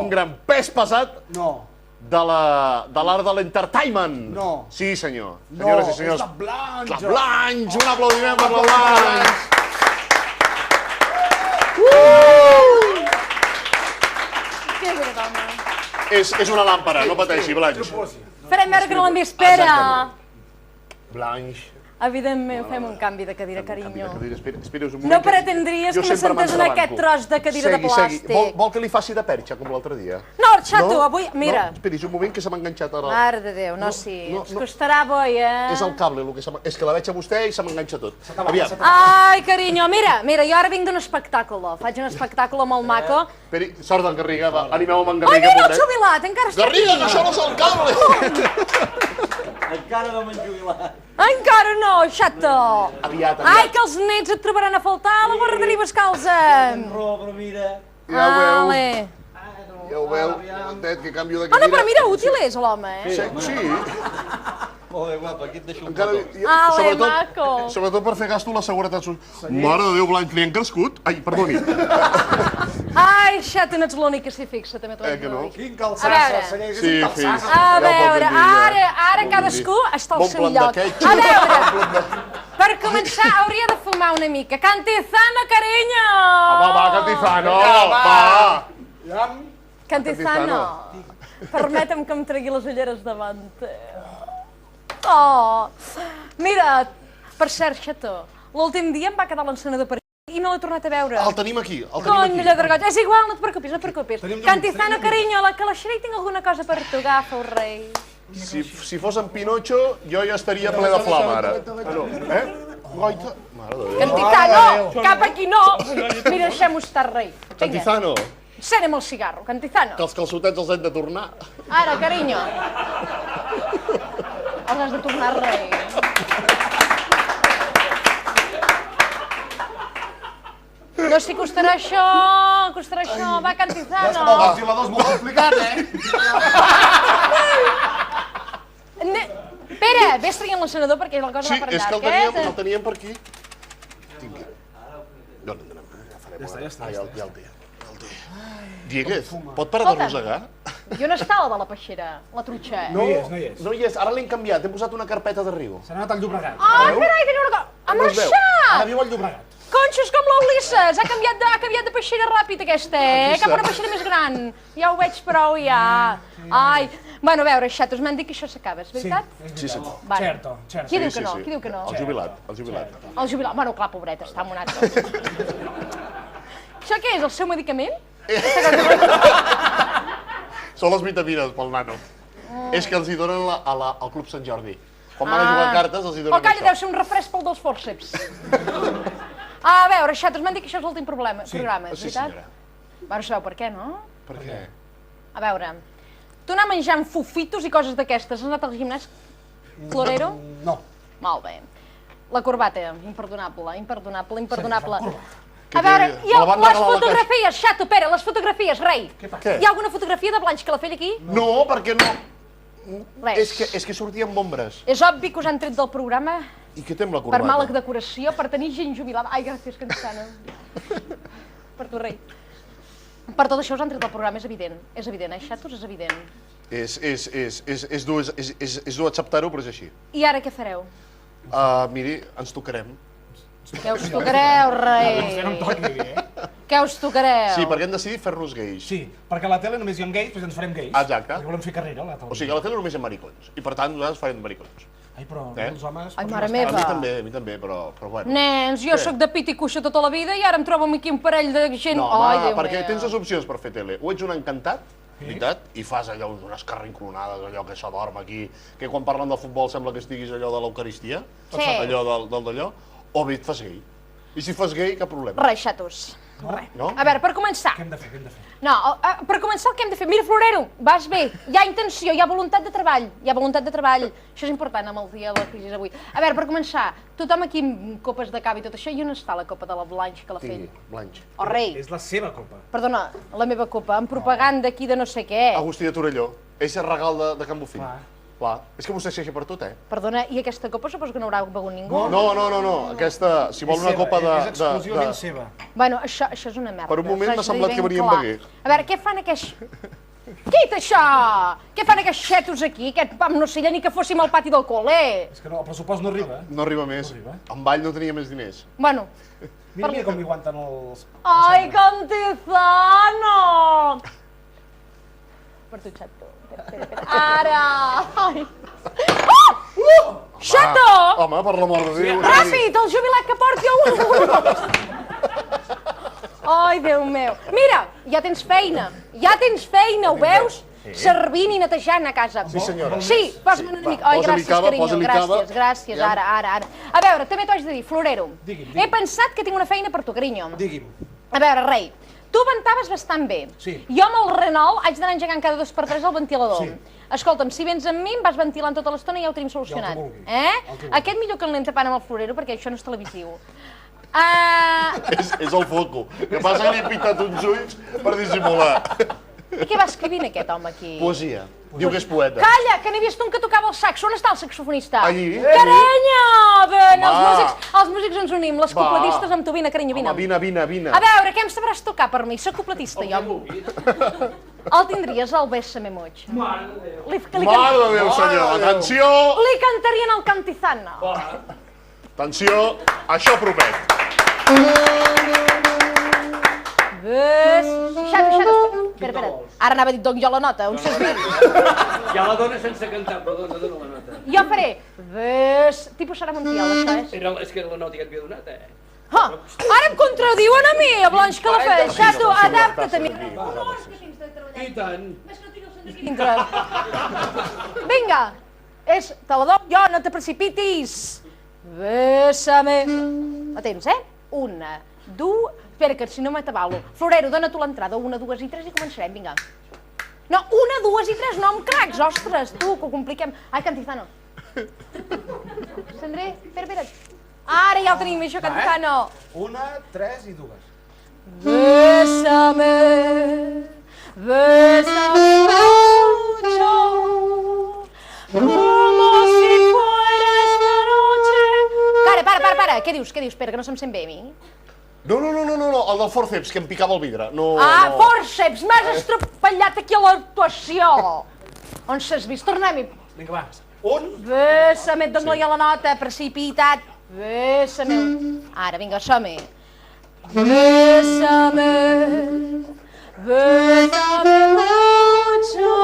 un gran pes pesat de l'art de l'entertainment. No. Sí, senyor. No, Senyores i és senyors. la Blanche. La Blanche, un aplaudiment per la Blanche. Que bé, dona. És una làmpara, no pateixi, Blanche. Farem veure que no l'hem espera. Blanche. Evidentment, fem un canvi de cadira, carinyo. Esperi's un moment. No pretendries que me sentés en aquest tros de cadira de plàstic. Vol que li faci de perxa, com l'altre dia? No, xato, avui... Mira. Esperi's un moment, que se m'ha enganxat ara. Mare de Déu, no, sí. Ens costarà boi, És el cable, el que se m'ha... És que la veig a vostè i se m'enganxa tot. Aviam. Ai, carinyo, mira, jo ara vinc d'un espectacle. Faig un espectacle molt maco. Esperi, sort d'en Garriga, va, animeu amb en Ai, Garriga. mira el jubilat, encara està aquí. Garriga, que això no és el cable! Encara no m'han jubilat. Encara no, xato. Aviat. Ai, que els nets et trobaran a faltar a la guarderia Bascalza. Raó, però mira... Ja ho veu. Ale. Ja ho veu, Bandet, que canvio de Ah, no, cadira. però mira, útil és l'home, eh? Sí. Molt bé, guapa, aquí et deixo un Encara... petó. Ale, maco. Sobretot per fer gasto la seguretat social. Mare de Déu, Blanc, li han crescut? Ai, perdoni. Ai, xato, no ets l'únic que s'hi fixa, també t'ho dic. que no? Quin A calçàs, veure. senyor, és Sí, un sí. calçàs. A veure, ara cadascú està al Bon seu plat de lloc. ketchup. A veure, per començar hauria de fumar una mica. Cantizano, carinyo! Va, Cantizano, va. Cantizano, permetem que em tregui les ulleres davant. Oh, mira, per cert, xato, l'últim dia em va quedar l'encenedor per i no l'he tornat a veure. El tenim aquí, el tenim Cony, aquí. lladregots. És igual, no et preocupis, no et preocupis. Cantizano, carinyo, a la calaixera hi tinc alguna cosa per tu. Agafa, el rei. Si fos en Pinocho, jo ja estaria ple de flama, ara. Goita. Mare de Déu. Cantizano, cap aquí no. Mira, deixem-ho estar, rei. Vinga, Cantizano, encén-me el cigarro, Cantizano. que els calçotets els hem de tornar. Ara, carinyo. Els has de tornar, rei. No si costarà això, va, Cantizano. El ventilador és molt complicat, Pere, vés traient l'encenedor perquè la cosa Sí, va per és que llarg, el teníem per aquí. Tingui. No, ja el té. Dieguez, pot parar de rosegar? Jo no estava de la peixera, la trutxa. No hi és. No hi és, ara l'hem canviat, hem posat una carpeta de riu. S'ha anat al Llobregat. Ah, carai, que no ha No es veu. marxat! Ara viu al Llobregat. Conxos com l'Ulisses, ha canviat de peixera ràpid aquesta, cap a una peixera més gran. Ja ho veig prou, ja. Ai, bueno, a veure, xatos, m'han dit que això s'acaba, és veritat? Sí, senyor. Vale. Certo. Qui diu que no? Qui diu que no? El jubilat. El jubilat, bueno, clar, pobret, està en un altre. Això què és, el seu medicament? Són les vitamines pel nano. És que els hi donen al Club Sant Jordi. Quan van a jugar a cartes els hi Oh, donen calla, deu això. ser un refresc pel dels fòrceps. A veure, xatos, m'han dit que això és l'últim programa, és Sí, veritat? senyora. Bueno, sabeu per què, no? Per què? A veure, tu anar menjant fufitos i coses d'aquestes, has anat al gimnàs clorero? No. Molt bé. La corbata, imperdonable. Què A veure, té? i Me la van les regalar a la fotografies, xato, Pere, les fotografies, rei. Què? Hi ha alguna fotografia de Blanche Calafell aquí? No, perquè no. Res. És que sortia amb ombres. És obvi que us han tret del programa I què té amb la per corbata? mala decoració, per tenir gent jubilada. Ai, gràcies, Cantizano. Per tu, rei. Per tot això us han tret del programa, és evident. És evident, xatos, és evident. És dur acceptar-ho, però és així. I ara què fareu? Miri, ens tocarem. Què us tocareu, rei? No em toqui, Què us tocareu? Sí, perquè hem decidit fer-nos gais. Sí, perquè a la tele només hi ha gais, doncs ens farem gais. Exacte. Perquè volem fer carrera a la tele. O sigui, a la tele només hi ha maricons. I per tant, nosaltres farem maricons. Ai, però els homes... Ai, mare A meva. mi també, però bueno. Nens, jo sóc de pit i cuixa tota la vida i ara em trobo aquí un parell de gent... No, Ai, home, Déu perquè meu. tens dues opcions per fer tele. O ets un encantat, veritat, i fas allò unes carrinclonades, allò que s'adorm aquí, que quan parlen de futbol sembla que estiguis allò de l'Eucaristia, Sí. allò d'allò, o bé et fas gay. I si fas gay, cap problema. Res, xatos. Res. No? A veure, per començar... Què hem de fer? No, per començar el que hem de fer... Mira, Florero, vas bé, hi ha intenció, hi ha voluntat de treball, Això és important amb el dia de la crisi d'avui. A veure, per començar, tothom aquí amb copes de cava i tot això, i on està la copa de la Blanche Calafell? Tingui, Blanche. O rei, És la seva copa. perdona, la meva copa, amb propaganda aquí de no sé què. Agustí de Torelló. És el regal de Can Bofill. Clar. Clar, és que vostè s'eixa per tot, Perdona, i aquesta copa suposo que no haurà begut ningú? No, aquesta, si vol una copa de... És exclusivament seva. Bueno, això és una merda. Per un moment us haig m'ha de semblat dir que ben venia amb clar. Beguer. A veure, què fan aquests... Quita això! Què fan aquests xetos aquí? Aquest pam no sé ni que fóssim al pati del col·le. És que no, el pressupost no arriba. No arriba més. No arriba. En Vall no tenia més diners. Bueno. Mira com li aguanten els... Ai, Cantizano! Per tu, xato. Espera. Ara! Ai. Oh! Xato! Home, per l'amor de Déu. Ràpid, el jubilat que porti un! Ai, Déu meu. Mira, ja tens feina, ho veus? Servint i netejant a casa. Sí, senyora. Sí, posa-me una mica. Ai, posa-li gràcies, cava, carinyo, posa-li cava. gràcies, Ja. ara. A veure, també t'ho haig de dir, Florero. Digui'm. He pensat que tinc una feina per tu, carinyo. Digui'm. A veure, rei, tu ventaves bastant bé. Sí. Jo amb el Renault haig d'anar engegant cada 2 per 3 el ventilador. Sí. Escolta'm, si vens amb mi em vas ventilant tota l'estona i ja ho tenim solucionat. vulgui. Eh? El que vulgui. Aquest millor que l'anem tapant amb el Florero perquè això no és televisiu. És el foco. Que passa que li he pintat uns ulls per dissimular. I què va escrivint aquest home aquí? Poesia. Diu que és poeta. Calla, que n'he vist un que tocava el saxo. On està el saxofonista? Allí. Carinyo! Ben, Home. els músics ens unim, les Va. copletistes amb tu, vine, carinyo, vine. Home, vine. A veure, què em sabràs tocar per mi? Soc copletista, jo. El tindries, el Bésame Moig. Mare de Déu. Mare de Déu, senyor. Atenció, Li cantarien el Cantizano. atenció, això promet. Xato. Espera. Ara anava a dir, dono jo la nota, on s'has dit? Ja la dona sense cantar, però dona la nota. Jo faré, tipus serà Montiel, això és. És que la nota ja t'havia donat, Ah, ara em contradiuen a mi, a Blanche que la fe. Xato, adapta't a mi. I tant. Dintre. Vinga, te la dono jo, no te precipitis. Bésame. La tens, 1, 2... Espera, que si no m'atabalo. Florero, dona tu l'entrada. 1, 2 i 3 i començarem, vinga. No, 1, 2 i 3, no em cracs, ostres, tu, que ho compliquem. Ai, Cantizano. Sandré, espera. Ara ja ho tenim, això, Cantizano. 1, 3 i 2. Bésame mucho, como si fuera esta noche. Para, què dius? Espera, que no se'm sent bé a mi. No, el del forceps, que em picava el vidre. No. Forceps, m'has estropallat aquí a l'actuació. On s'has vist? Tornem-hi. Vinga, va. 1. Bésame, et dono ja la nota, precipitat. Bésame. Ara, vinga, som-hi. Bésame mucho,